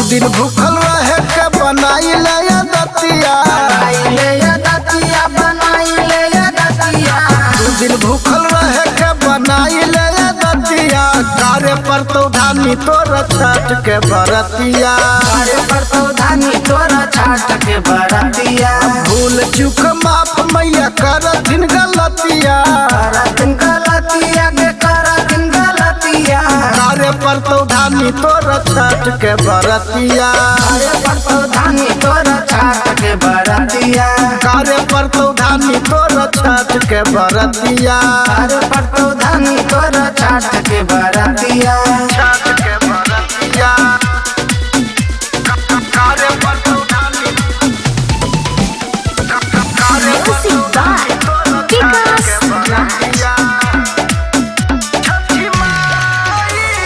दिन भूखल रहे के बनाई ले दतिया, दू दिन भूखल रहे के बनाई ले दतिया। कार्य पर तो धानी तोर छठ के बरतिया, भूल चूक माफ मैया करथिन गलतिया। कार्य पर तो धानी तोर छठ के बरतिया, कार्य पर तो धानी तोर छठ के बरतिया।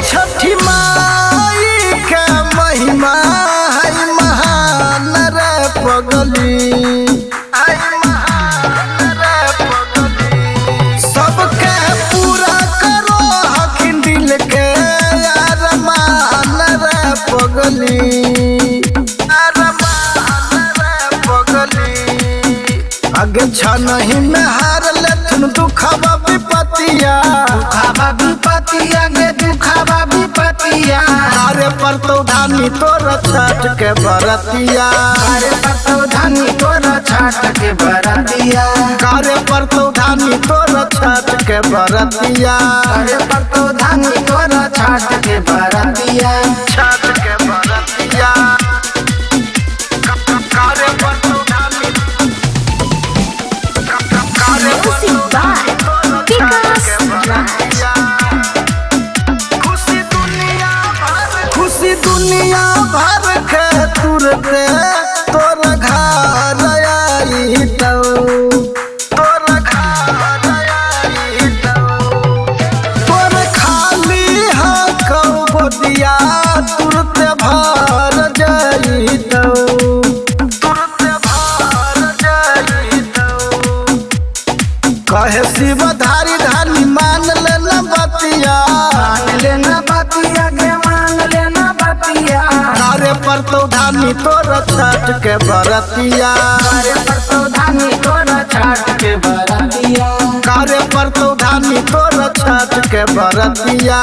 छठी माई के महिमा है महान रे पगली, सबके पूरा करो हखिन दिल के अरमान रे पगली। आगे छनही में हार लेथुन दुखबा विपतिया, कार्य पर तो धानी तोर छठ के बरतिया, कार्य पर तो धानी तोर छठ के बरतिया। खुशी दुनिया भर के तुरते तोर घर आई तोर खाली हकौ गोदिया तुरते भर जाइतौ। कहे शिवधारी धानी मान लेना बतिया, कार्य पर तो धानी तोर छठ के बरतिया, कार्य पर तो धानी तोर छठ के बरतिया।